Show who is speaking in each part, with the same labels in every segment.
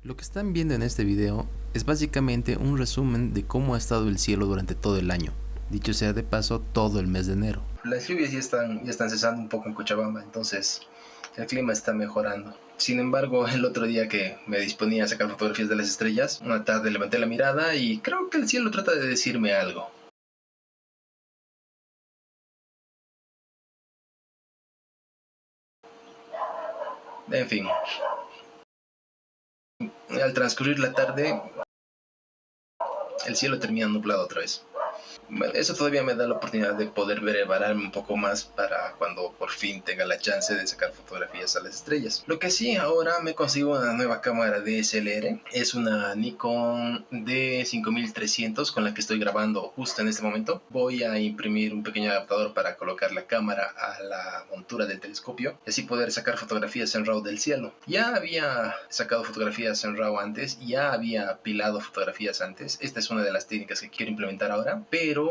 Speaker 1: Lo que están viendo en este video es básicamente un resumen de cómo ha estado el cielo durante todo el año, dicho sea de paso todo el mes de enero.
Speaker 2: Las lluvias ya están cesando un poco en Cochabamba, entonces el clima está mejorando. Sin embargo, el otro día que me disponía a sacar fotografías de las estrellas, una tarde levanté la mirada y creo que el cielo trata de decirme algo. En fin, al transcurrir la tarde, el cielo termina nublado otra vez. Bueno, eso todavía me da la oportunidad de poder prepararme un poco más para cuando por fin tenga la chance de sacar fotografías a las estrellas. Lo que sí, ahora me consigo una nueva cámara DSLR. Es una Nikon D5300 con la que estoy grabando justo en este momento. Voy a imprimir un pequeño adaptador para colocar la cámara a la montura del telescopio y así poder sacar fotografías en RAW del cielo. Ya había sacado fotografías en RAW antes, ya había pilado fotografías antes. Esta es una de las técnicas que quiero implementar ahora, pero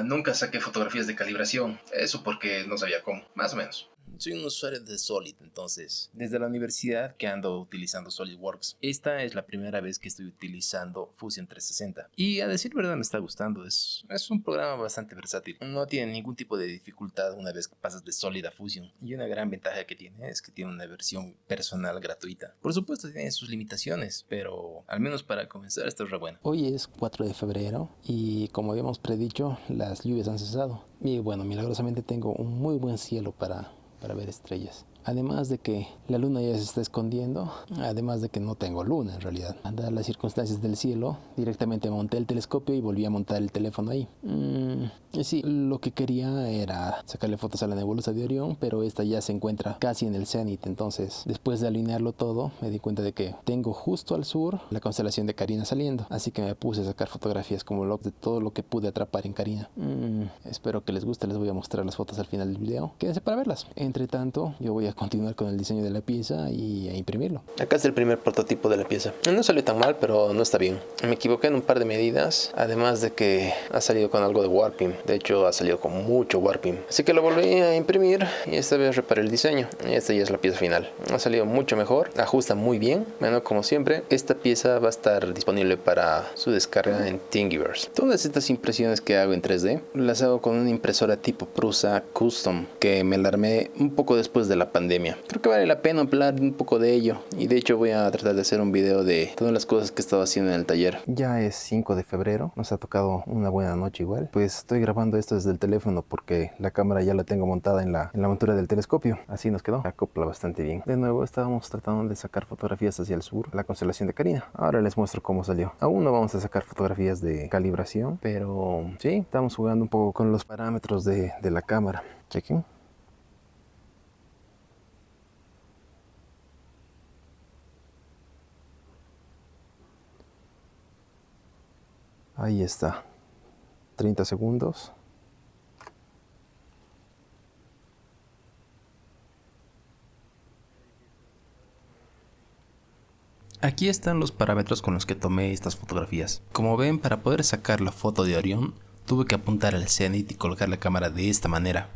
Speaker 2: nunca saqué fotografías de calibración. Eso porque no sabía cómo, más o menos.
Speaker 1: Soy un usuario de Solid, entonces, desde la universidad que ando utilizando SolidWorks. Esta es la primera vez que estoy utilizando Fusion 360. Y a decir verdad me está gustando, es un programa bastante versátil. No tiene ningún tipo de dificultad una vez que pasas de Solid a Fusion. Y una gran ventaja que tiene es que tiene una versión personal gratuita. Por supuesto tiene sus limitaciones, pero al menos para comenzar está re bueno.
Speaker 3: Hoy es 4 de febrero y como habíamos predicho, las lluvias han cesado. Y bueno, milagrosamente tengo un muy buen cielo para ver estrellas. Además de que la luna ya se está escondiendo, además de que no tengo luna en realidad. Dadas las circunstancias del cielo, directamente monté el telescopio y volví a montar el teléfono ahí. Sí, lo que quería era sacarle fotos a la nebulosa de Orión, pero esta ya se encuentra casi en el cenit. Entonces, después de alinearlo todo, me di cuenta de que tengo justo al sur la constelación de Carina saliendo. Así que me puse a sacar fotografías como loco de todo lo que pude atrapar en Carina. Espero que les guste, les voy a mostrar las fotos al final del video. Quédense para verlas. Entre tanto, yo voy a continuar con el diseño de la pieza y a imprimirlo.
Speaker 1: Acá está el primer prototipo de la pieza. No salió tan mal, pero no está bien. Me equivoqué en un par de medidas, además de que ha salido con algo de warping. De hecho, ha salido con mucho warping. Así que lo volví a imprimir y esta vez reparé el diseño. Y esta ya es la pieza final. Ha salido mucho mejor, ajusta muy bien. Bueno, como siempre, esta pieza va a estar disponible para su descarga en Thingiverse. Todas estas impresiones que hago en 3D las hago con una impresora tipo Prusa Custom, que me la armé un poco después de la pandemia. Creo que vale la pena hablar un poco de ello y de hecho voy a tratar de hacer un video de todas las cosas que he estado haciendo en el taller. Ya es 5 de febrero, nos ha tocado una buena noche igual. Pues estoy grabando esto desde el teléfono porque la cámara ya la tengo montada en la montura del telescopio. Así nos quedó, acopla bastante bien. De nuevo estábamos tratando de sacar fotografías hacia el sur, la constelación de Carina. Ahora les muestro cómo salió. Aún no vamos a sacar fotografías de calibración, pero sí, estamos jugando un poco con los parámetros de la cámara. Chequen. Ahí está, 30 segundos.
Speaker 3: Aquí están los parámetros con los que tomé estas fotografías. Como ven, para poder sacar la foto de Orión, tuve que apuntar al cenit y colocar la cámara de esta manera.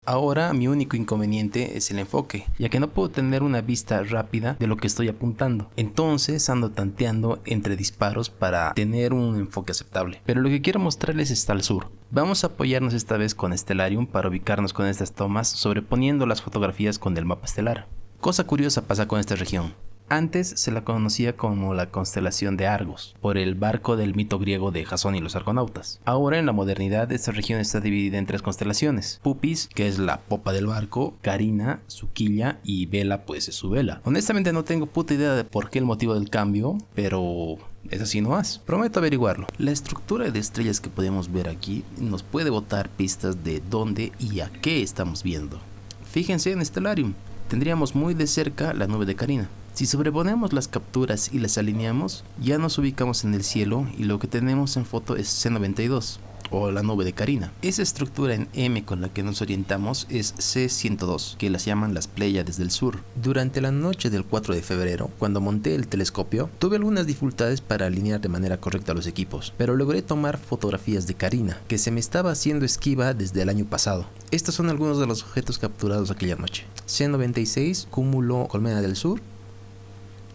Speaker 3: Ahora mi único inconveniente es el enfoque, ya que no puedo tener una vista rápida de lo que estoy apuntando. Entonces ando tanteando entre disparos para tener un enfoque aceptable. Pero lo que quiero mostrarles está al sur. Vamos a apoyarnos esta vez con Stellarium para ubicarnos con estas tomas, sobreponiendo las fotografías con el mapa estelar. Cosa curiosa pasa con esta región. Antes se la conocía como la constelación de Argos, por el barco del mito griego de Jasón y los argonautas. Ahora en la modernidad esta región está dividida en 3 constelaciones. Pupis, que es la popa del barco, Carina, su quilla y Vela, pues es su vela. Honestamente no tengo puta idea de por qué el motivo del cambio, pero es así nomás. Prometo averiguarlo. La estructura de estrellas que podemos ver aquí nos puede botar pistas de dónde y a qué estamos viendo. Fíjense en Stellarium, tendríamos muy de cerca la nube de Carina. Si sobreponemos las capturas y las alineamos, ya nos ubicamos en el cielo y lo que tenemos en foto es C92, o la nube de Carina. Esa estructura en M con la que nos orientamos es C102, que las llaman las Pléyades del Sur. Durante la noche del 4 de febrero, cuando monté el telescopio, tuve algunas dificultades para alinear de manera correcta los equipos, pero logré tomar fotografías de Carina, que se me estaba haciendo esquiva desde el año pasado. Estos son algunos de los objetos capturados aquella noche. C96, cúmulo Colmena del Sur,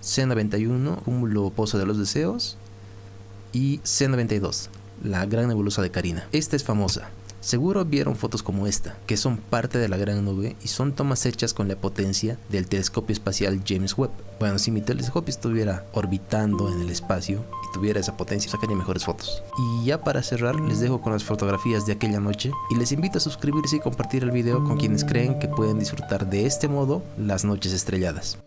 Speaker 3: C91, cúmulo Pozo de los Deseos, y C92, la Gran Nebulosa de Carina. Esta es famosa. Seguro vieron fotos como esta, que son parte de la Gran Nube y son tomas hechas con la potencia del telescopio espacial James Webb. Bueno, si mi telescopio estuviera orbitando en el espacio y tuviera esa potencia, sacaría mejores fotos. Y ya para cerrar, les dejo con las fotografías de aquella noche y les invito a suscribirse y compartir el video con quienes creen que pueden disfrutar de este modo las noches estrelladas.